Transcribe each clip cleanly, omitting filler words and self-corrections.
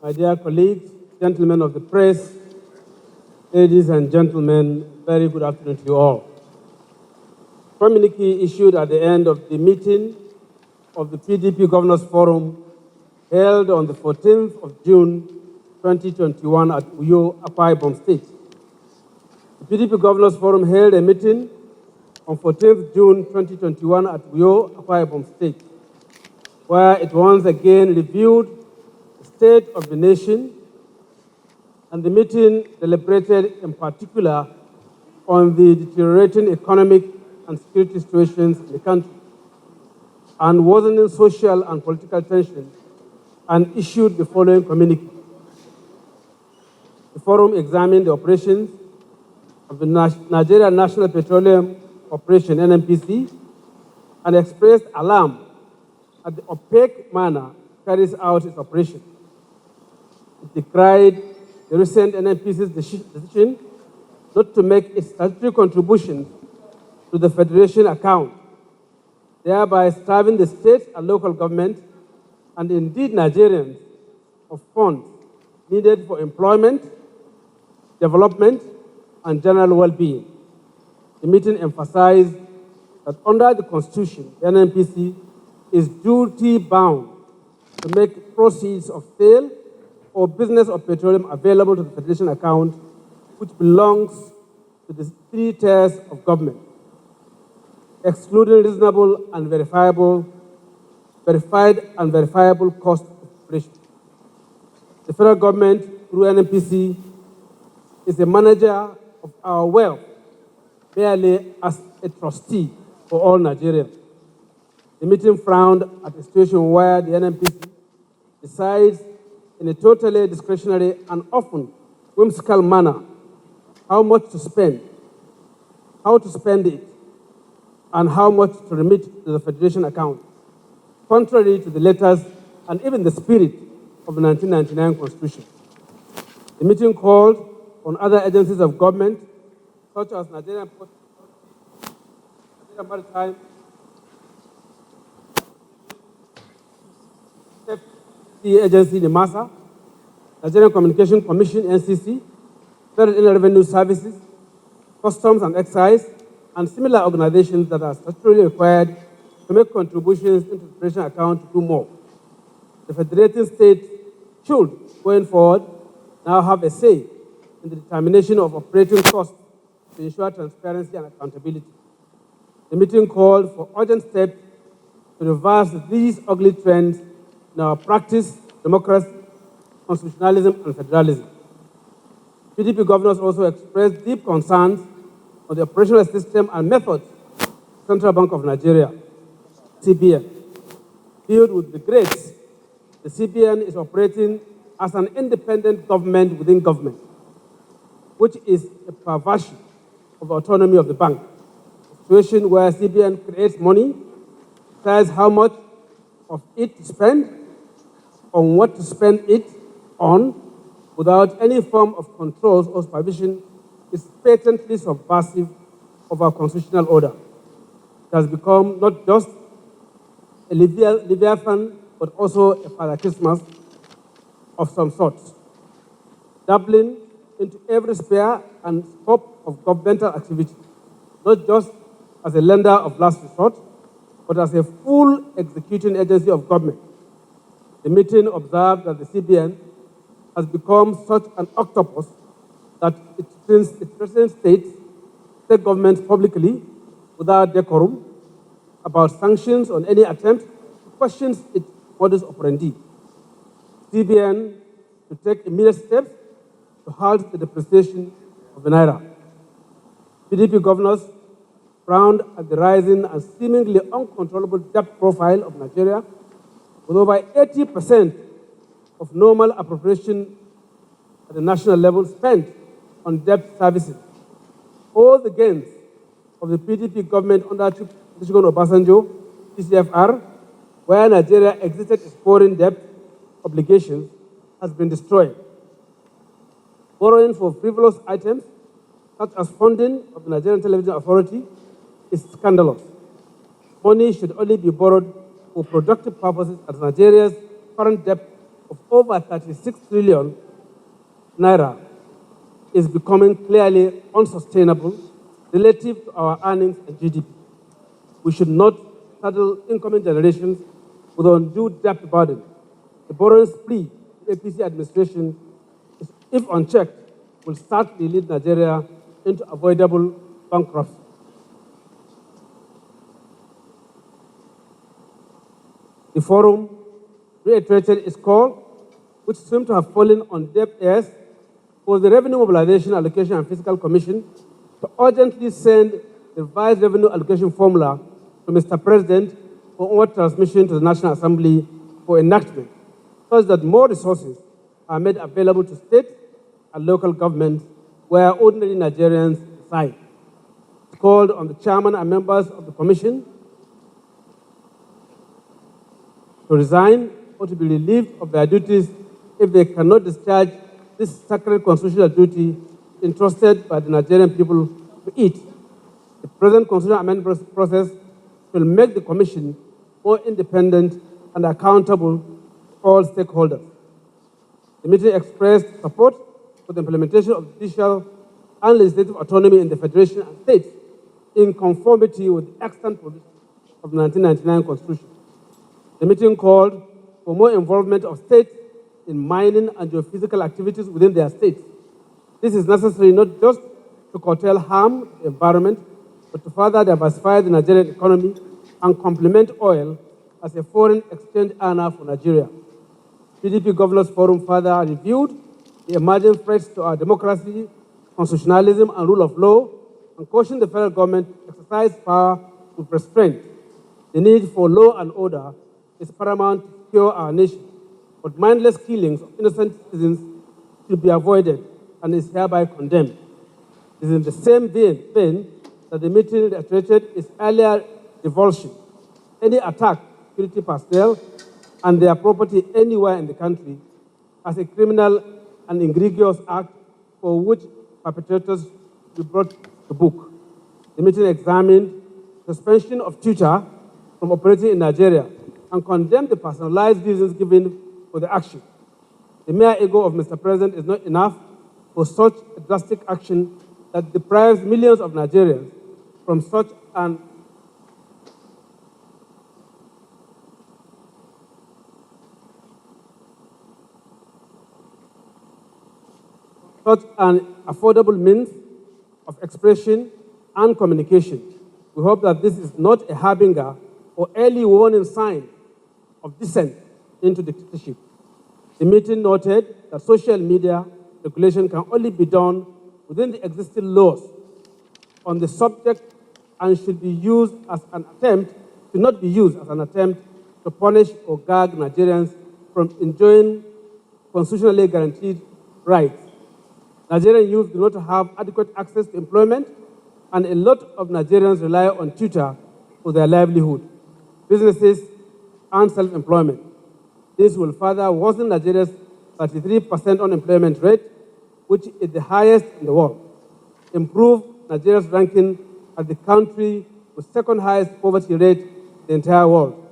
My dear colleagues, gentlemen of the press, ladies and gentlemen, very good afternoon to you all. Communique issued at the end of the meeting of the PDP Governors Forum held on the 14th of June 2021 at Uyo, Akwa Ibom State. The PDP Governors Forum held a meeting on 14th June 2021 at Uyo, Akwa Ibom State, where it once again reviewed the state of the nation, and the meeting deliberated in particular on the deteriorating economic and security situations in the country and worsening social and political tensions, and issued the following communique. The forum examined the operations of the Nigeria National Petroleum Corporation, NNPC, and expressed alarm at the opaque manner it carries out its operation. It decried the recent NNPC's decision not to make its statutory contributions to the Federation account, thereby starving the state and local government, and indeed Nigerians, of funds needed for employment, development, and general well-being. The meeting emphasized that under the Constitution, the NNPC is duty-bound to make proceeds of sale or business of petroleum available to the Federation account, which belongs to the three tiers of government, excluding reasonable and verified and verifiable cost of operation. The federal government, through NNPC, is a manager of our wealth, merely as a trustee for all Nigerians. The meeting frowned at a situation where the NNPC decides in a totally discretionary and often whimsical manner how much to spend, how to spend it, and how much to remit to the Federation account, contrary to the letters and even the spirit of the 1999 Constitution. The meeting called on other agencies of government, such as Nigerian Maritime, the agency, the MASA, Nigerian Communication Commission, NCC, Federal Inland Revenue Services, Customs and Excise, and similar organizations that are statutorily required to make contributions into the Federation account to do more. The federating state should, going forward, now have a say in the determination of operating costs to ensure transparency and accountability. The meeting called for urgent steps to reverse these ugly trends in our practice, democracy, constitutionalism, and federalism. PDP governors also expressed deep concerns on the operational system and methods of the Central Bank of Nigeria, CBN. Viewed with regrets, the CBN is operating as an independent government within government, which is a perversion of the autonomy of the bank. A situation where CBN creates money, decides how much of it to spend, on what to spend it on, without any form of controls or supervision, is patently subversive of our constitutional order. It has become not just a Leviathan, but also a Father Christmas of some sort, dabbling into every sphere and scope of governmental activity, not just as a lender of last resort, but as a full executing agency of government. The meeting observed that the CBN has become such an octopus that it threatens state governments publicly without decorum about sanctions on any attempt to question its modus operandi. CBN to take immediate steps to halt the depreciation of the naira. PDP governors frowned at the rising and seemingly uncontrollable debt profile of Nigeria, with over 80% of normal appropriation at the national level spent on debt servicing. All the gains of the PDP government under Olusegun Obasanjo, PCFR, where Nigeria exited its foreign debt obligations, has been destroyed. Borrowing for frivolous items, such as funding of the Nigerian Television Authority, is scandalous. Money should only be borrowed for productive purposes, as Nigeria's current debt of over 36 trillion naira is becoming clearly unsustainable relative to our earnings and GDP. We should not saddle incoming generations with undue debt burden. The borrowing spree of the APC administration, if unchecked, will certainly lead Nigeria into avoidable bankruptcy. The forum reiterated its call, which seemed to have fallen on deaf ears, for the Revenue Mobilization, Allocation and Fiscal Commission to urgently send the revised revenue allocation formula to Mr. President for onward transmission to the National Assembly for enactment, such that more resources are made available to state and local governments where ordinary Nigerians reside. It called on the chairman and members of the commission to resign or to be relieved of their duties if they cannot discharge this sacred constitutional duty entrusted by the Nigerian people to it. The present constitutional amendment process will make the commission more independent and accountable to all stakeholders. The meeting expressed support for the implementation of judicial and legislative autonomy in the Federation and states in conformity with the extant provisions of the 1999 Constitution. The meeting called for more involvement of states in mining and geophysical activities within their states. This is necessary not just to curtail harm to the environment, but to further diversify the Nigerian economy and complement oil as a foreign exchange earner for Nigeria. PDP Governors Forum further reviewed the emerging threats to our democracy, constitutionalism, and rule of law, and cautioned the federal government to exercise power with restraint. The need for law and order is paramount to secure our nation, but mindless killings of innocent citizens should be avoided and is hereby condemned. It is in the same vein that the meeting reiterated its earlier revulsion. Any attack on security personnel and their property anywhere in the country as a criminal and egregious act for which perpetrators should be brought to book. The meeting examined suspension of Twitter from operating in Nigeria and condemned the personalized reasons given for the action. The mere ego of Mr. President is not enough for such a drastic action that deprives millions of Nigerians from such an affordable means of expression and communication. We hope that this is not a harbinger or early warning sign of descent into dictatorship. The meeting noted that social media regulation can only be done within the existing laws on the subject and should not be used as an attempt to punish or gag Nigerians from enjoying constitutionally guaranteed rights. Nigerian youth do not have adequate access to employment, and a lot of Nigerians rely on Twitter for their livelihood, businesses, and self-employment. This will further worsen Nigeria's 33% unemployment rate, which is the highest in the world, improve Nigeria's ranking as the country with second highest poverty rate in the entire world,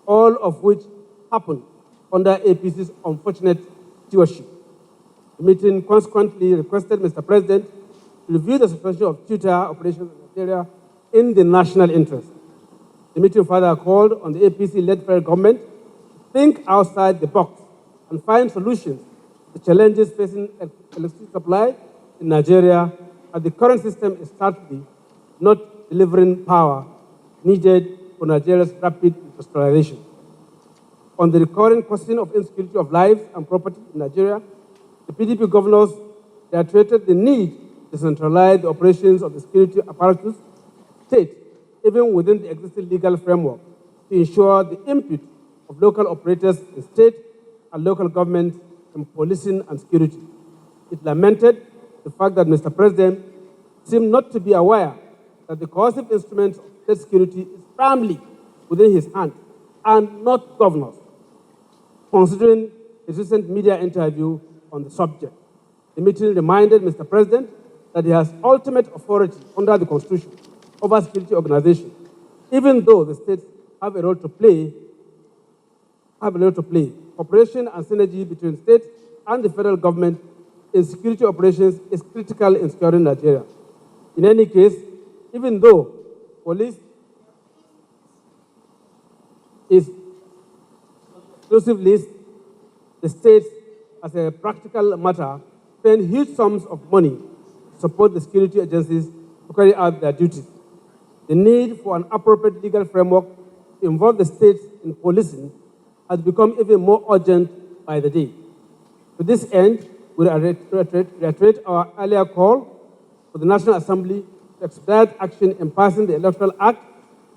all of which happened under APC's unfortunate stewardship. The meeting consequently requested Mr. President to review the suspension of Twitter operations in Nigeria in the national interest. The meeting further called on the APC-led federal government to think outside the box and find solutions to the challenges facing electricity supply in Nigeria, as the current system is certainly not delivering power needed for Nigeria's rapid industrialization. On the recurring question of insecurity of lives and property in Nigeria, The PDP governors reiterated the need to centralize the operations of the security apparatus state, even within the existing legal framework, to ensure the input of local operators in state and local government in policing and security. It lamented the fact that Mr. President seemed not to be aware that the coercive instrument of state security is firmly within his hand and not governors, considering his recent media interview on the subject. The meeting reminded Mr. President that he has ultimate authority under the Constitution over security organizations, even though the states have a role to play. Cooperation and synergy between states and the federal government in security operations is critical in securing Nigeria. In any case, even though police is exclusive list, the states, as a practical matter, spend huge sums of money to support the security agencies to carry out their duties. The need for an appropriate legal framework to involve the states in policing has become even more urgent by the day. To this end, we reiterate our earlier call for the National Assembly to expedite action in passing the Electoral Act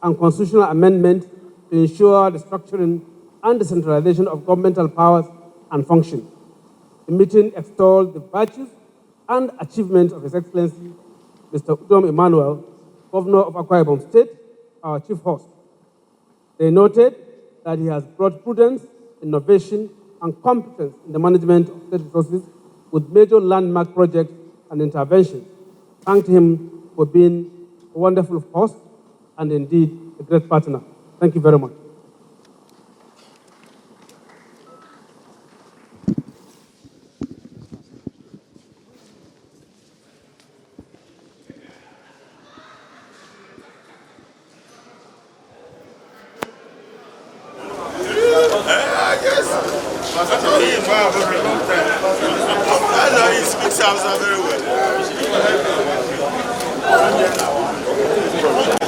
and constitutional amendment to ensure the structuring and decentralization of governmental powers and functions. The meeting extolled the virtues and achievements of His Excellency, Mr. Udom Emmanuel, Governor of Akwa Ibom State, our chief host. They noted that he has brought prudence, innovation, and competence in the management of state resources with major landmark projects and interventions. Thanked him for being a wonderful host and indeed a great partner. Thank you very much. I know he speaks Hausa very well.